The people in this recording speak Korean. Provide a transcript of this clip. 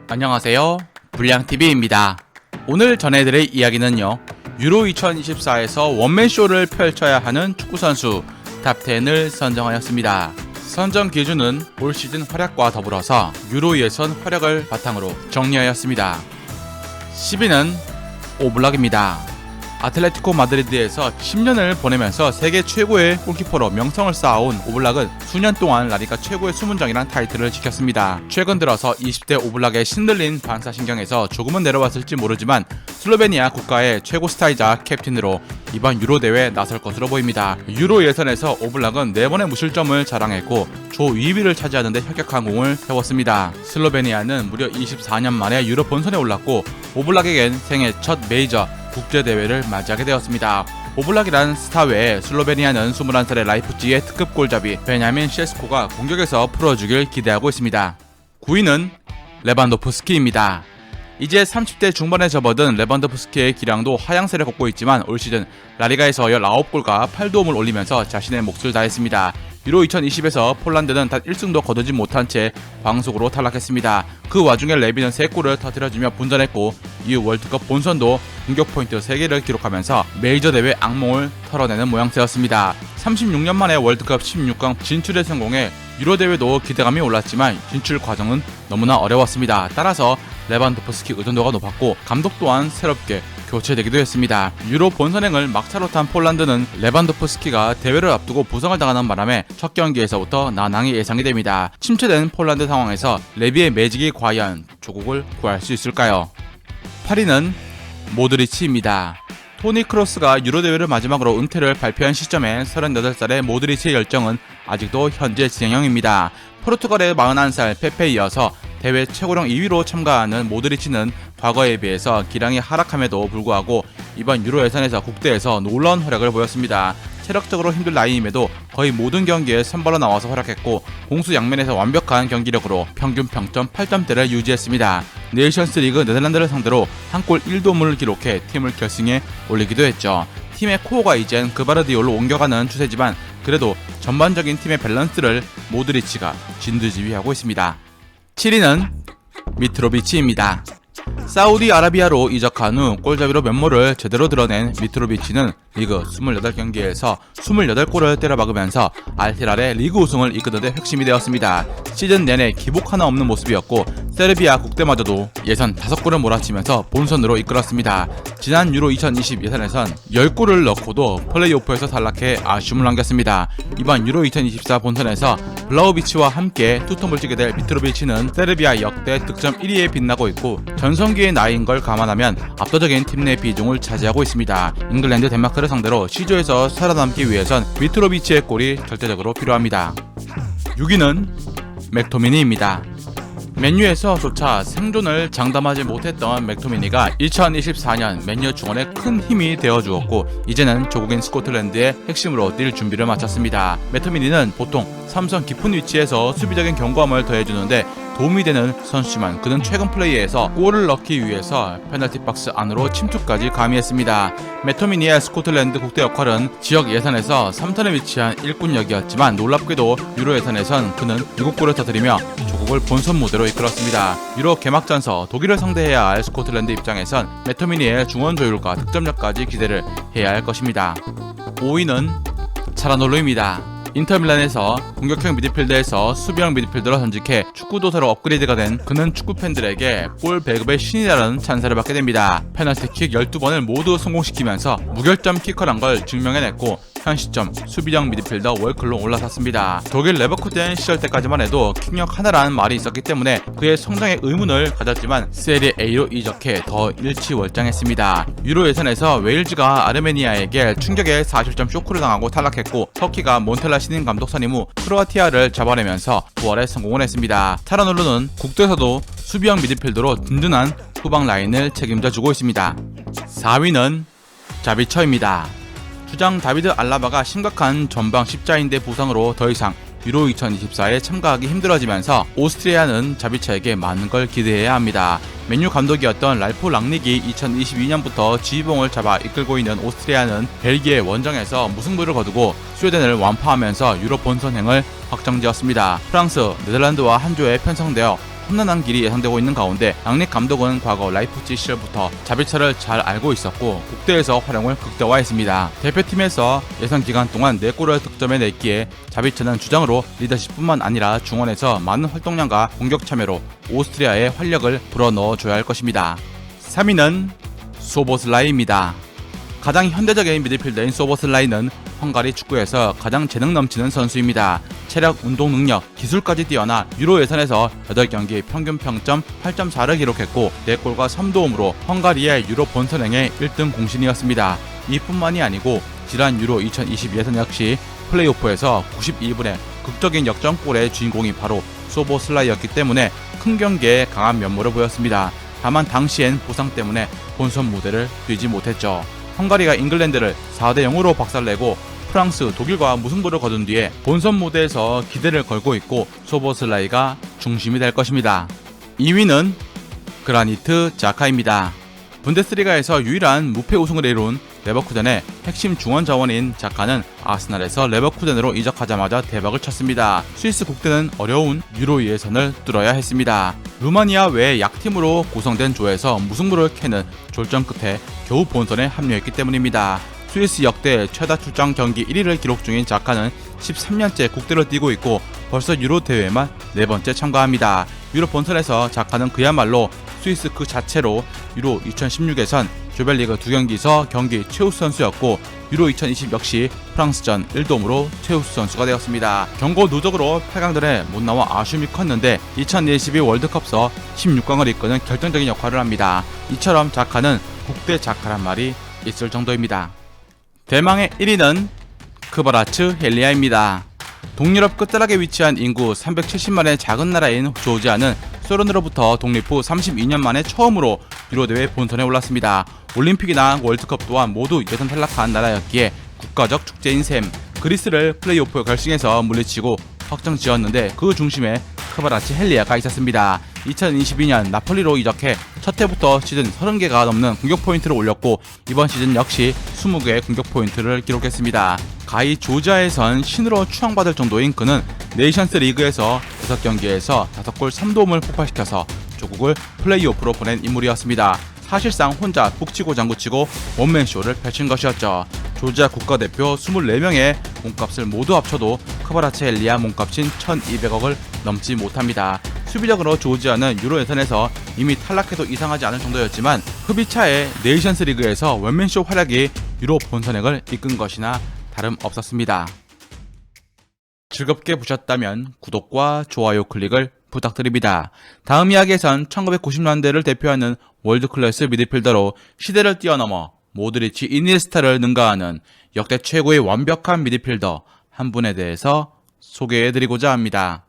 안녕하세요, 불량TV입니다. 오늘 전해드릴 이야기는요, 유로 2024에서 원맨쇼를 펼쳐야 하는 축구선수 탑10을 선정하였습니다. 선정 기준은 올 시즌 활약과 더불어서 유로 예선 활약을 바탕으로 정리하였습니다. 10위는 오블락입니다. 아틀레티코 마드리드에서 10년을 보내면서 세계 최고의 골키퍼로 명성을 쌓아온 오블락은 수년 동안 라리가 최고의 수문장이란 타이틀을 지켰습니다. 최근 들어서 20대 오블락의 신들린 반사신경에서 조금은 내려왔을지 모르지만 슬로베니아 국가의 최고 스타이자 캡틴으로 이번 유로 대회에 나설 것으로 보입니다. 유로 예선에서 오블락은 4번의 무실점을 자랑했고 조 2위를 차지하는 데 혁혁한 공을 세웠습니다. 슬로베니아는 무려 24년 만에 유로 본선에 올랐고 오블락에겐 생애 첫 메이저 국제대회를 맞이하게 되었습니다. 오블락이란 스타 외에 슬로베니아는 21살의 라이프치히의 특급 골잡이 베냐민 셰스코가 공격에서 풀어주길 기대하고 있습니다. 9위는 레반도프스키입니다. 이제 30대 중반에 접어든 레반도프스키의 기량도 하향세를 걷고 있지만 올 시즌 라리가에서 19골과 8도움을 올리면서 자신의 몫을 다했습니다. 유로 2020에서 폴란드는 단 1승도 거두지 못한 채 광속으로 탈락했습니다. 그 와중에 레비는 3골을 터뜨려주며 분전했고 이후 월드컵 본선도 공격 포인트 3개를 기록하면서 메이저 대회 악몽을 털어내는 모양새였습니다. 36년 만에 월드컵 16강 진출에 성공해 유로 대회도 기대감이 올랐지만 진출 과정은 너무나 어려웠습니다. 따라서 레반도프스키 의존도가 높았고 감독 또한 새롭게 교체되기도 했습니다. 유로 본선행을 막차로 탄 폴란드는 레반도프스키가 대회를 앞두고 부상을 당하는 바람에 첫 경기에서부터 난항이 예상이 됩니다. 침체된 폴란드 상황에서 레비의 매직이 과연 조국을 구할 수 있을까요? 8위는 모드리치입니다. 토니 크로스가 유로 대회를 마지막으로 은퇴를 발표한 시점에 38살의 모드리치의 열정은 아직도 현재 진행형입니다. 포르투갈의 41살 페페에 이어서 대회 최고령 2위로 참가하는 모드리치는 과거에 비해서 기량이 하락함에도 불구하고 이번 유로 예선에서 국대에서 놀라운 활약을 보였습니다. 체력적으로 힘들 나이임에도 거의 모든 경기에 선발로 나와서 활약했고 공수 양면에서 완벽한 경기력으로 평균 평점 8점대를 유지했습니다. 네이션스리그 네덜란드를 상대로 한 골 1도움을 기록해 팀을 결승에 올리기도 했죠. 팀의 코어가 이젠 그바르디올로 옮겨가는 추세지만 그래도 전반적인 팀의 밸런스를 모드리치가 진두지휘하고 있습니다. 7위는 미트로비치입니다. 사우디아라비아로 이적한 후 골잡이로 면모를 제대로 드러낸 미트로비치는 리그 28경기에서 28골을 때려박으면서 알히랄의 리그 우승을 이끄는 데 핵심이 되었습니다. 시즌 내내 기복 하나 없는 모습이었고 세르비아 국대마저도 예선 5골을 몰아치면서 본선으로 이끌었습니다. 지난 유로 2020 예선에선 10골을 넣고도 플레이오프에서 탈락해 아쉬움을 남겼습니다. 이번 유로 2024 본선에서 블라우비치와 함께 투톱을 찌게 될 미트로비치는 세르비아 역대 득점 1위에 빛나고 있고 전성기의 나이인 걸 감안하면 압도적인 팀 내 비중을 차지하고 있습니다. 잉글랜드, 덴마크를 상대로 C조에서 살아남기 위해선 미트로비치의 골이 절대적으로 필요합니다. 6위는 맥토미니입니다. 맨유에서조차 생존을 장담하지 못했던 맥토미니가 2024년 맨유 중원에 큰 힘이 되어주었고 이제는 조국인 스코틀랜드의 핵심으로 뛸 준비를 마쳤습니다. 맥토미니는 보통 삼선 깊은 위치에서 수비적인 견고함을 더해주는데 도움이 되는 선수지만 그는 최근 플레이에서 골을 넣기 위해서 페널티 박스 안으로 침투까지 가미했습니다. 맥토미니의 스코틀랜드 국대 역할은 지역 예선에서 3턴에 위치한 일꾼역이었지만 놀랍게도 유로 예선에선 그는 7골을 터뜨리며 조국을 본선 무대로 이끌었습니다. 유로 개막전서 독일을 상대해야 할 스코틀랜드 입장에선 맥토미니의 중원 조율과 득점력까지 기대를 해야 할 것입니다. 5위는 차라놀루입니다. 인터밀란에서 공격형 미드필더에서 수비형 미드필더로 전직해 축구도사로 업그레이드가 된 그는 축구팬들에게 골 배급의 신이라는 찬사를 받게 됩니다. 페널티킥 12번을 모두 성공시키면서 무결점 키커란 걸 증명해냈고 현 시점 수비형 미드필더 월클로 올라섰습니다. 독일 레버쿠젠 시절 때까지만 해도 킥력 하나라는 말이 있었기 때문에 그의 성장에 의문을 가졌지만 세리에 A로 이적해 더 일치월장했습니다. 유로 예선에서 웨일즈가 아르메니아에게 충격의 4실점 쇼크를 당하고 탈락했고 터키가 몬텔라 신임 감독 선임 후 크로아티아를 잡아내면서 부활에 성공을 했습니다. 차라놀루는 국대에서도 수비형 미드필더로 든든한 후방 라인을 책임져주고 있습니다. 4위는 자비처입니다. 주장 다비드 알라바가 심각한 전방 십자인대 부상으로 더 이상 유로 2024에 참가하기 힘들어지면서 오스트리아는 자비처에게 많은 걸 기대해야 합니다. 맨유 감독이었던 랄프 랑닉이 2022년부터 지휘봉을 잡아 이끌고 있는 오스트리아는 벨기에 원정에서 무승부를 거두고 스웨덴을 완파하면서 유럽 본선행을 확정지었습니다. 프랑스, 네덜란드와 한 조에 편성되어 험난한 길이 예상되고 있는 가운데 앙릭 감독은 과거 라이프치히 시절부터 자비처를 잘 알고 있었고 국대에서 활용을 극대화했습니다. 대표팀에서 예선 기간 동안 4골을 득점해냈기에 자비처는 주장으로 리더십뿐만 아니라 중원에서 많은 활동량과 공격 참여로 오스트리아의 활력을 불어넣어줘야 할 것입니다. 3위는 소보슬라이입니다. 가장 현대적인 미드필더인 소보슬라이는 헝가리 축구에서 가장 재능 넘치는 선수입니다. 체력, 운동 능력, 기술까지 뛰어나 유로 예선에서 8경기 평균 평점 8.4를 기록했고 4골과 3도움으로 헝가리의 유로 본선행의 1등 공신이었습니다. 이뿐만이 아니고 지난 유로 2020 예선 역시 플레이오프에서 92분의 극적인 역전골의 주인공이 바로 소보슬라이였기 때문에 큰 경기에 강한 면모를 보였습니다. 다만 당시엔 부상 때문에 본선 무대를 뛰지 못했죠. 헝가리가 잉글랜드를 4대0으로 박살내고 프랑스, 독일과 무승부를 거둔 뒤에 본선 무대에서 기대를 걸고 있고 소보슬라이가 중심이 될 것입니다. 2위는 그라니트 자카입니다. 분데스리가에서 유일한 무패 우승을 이룬 레버쿠젠의 핵심 중원 자원인 자카는 아스날에서 레버쿠젠으로 이적하자마자 대박을 쳤습니다. 스위스 국대는 어려운 유로 예선을 뚫어야 했습니다. 루마니아 외 약팀으로 구성된 조에서 무승부를 캐는 졸전 끝에 겨우 본선에 합류했기 때문입니다. 스위스 역대 최다 출장 경기 1위를 기록 중인 자카는 13년째 국대를 뛰고 있고 벌써 유로 대회에만 4번째 참가합니다. 유로 본선에서 자카는 그야말로 스위스 그 자체로 유로 2016에선 조별리그 2경기에서 경기 최우수 선수였고 유로 2020 역시 프랑스전 1도움으로 최우수 선수가 되었습니다. 경고 누적으로 8강전에 못 나와 아쉬움이 컸는데 2022 월드컵서 16강을 이끄는 결정적인 역할을 합니다. 이처럼 자카는 국대 자카란 말이 있을 정도입니다. 대망의 1위는 크바라츠 헬리아입니다. 동유럽 끝자락에 위치한 인구 370만의 작은 나라인 조지아는 소련으로부터 독립 후 32년 만에 처음으로 유로대회 본선에 올랐습니다. 올림픽이나 월드컵 또한 모두 예선 탈락한 나라였기에 국가적 축제인 셈, 그리스를 플레이오프 결승에서 물리치고 확정지었는데 그 중심에 크바라치 헬리아가 있었습니다. 2022년 나폴리로 이적해 첫 해부터 시즌 30개가 넘는 공격 포인트를 올렸고 이번 시즌 역시 20개의 공격 포인트를 기록했습니다. 가히 조지아에선 신으로 추앙받을 정도인 그는 네이션스 리그에서 6경기에서 5골 3도움을 폭발시켜서 조국을 플레이오프로 보낸 인물이었습니다. 사실상 혼자 북치고 장구치고 원맨쇼를 펼친 것이었죠. 조지아 국가대표 24명의 몸값을 모두 합쳐도 크바라치 헬리아 몸값인 1200억을 넘지 못합니다. 수비적으로 조지아는 유로 예선에서 이미 탈락해도 이상하지 않을 정도였지만 흡입차의 네이션스 리그에서 원맨쇼 활약이 유로 본선행을 이끈 것이나 다름없었습니다. 즐겁게 보셨다면 구독과 좋아요 클릭을 부탁드립니다. 다음 이야기에선 1990년대를 대표하는 월드클래스 미드필더로 시대를 뛰어넘어 모드리치, 이니에스타를 능가하는 역대 최고의 완벽한 미드필더 한 분에 대해서 소개해드리고자 합니다.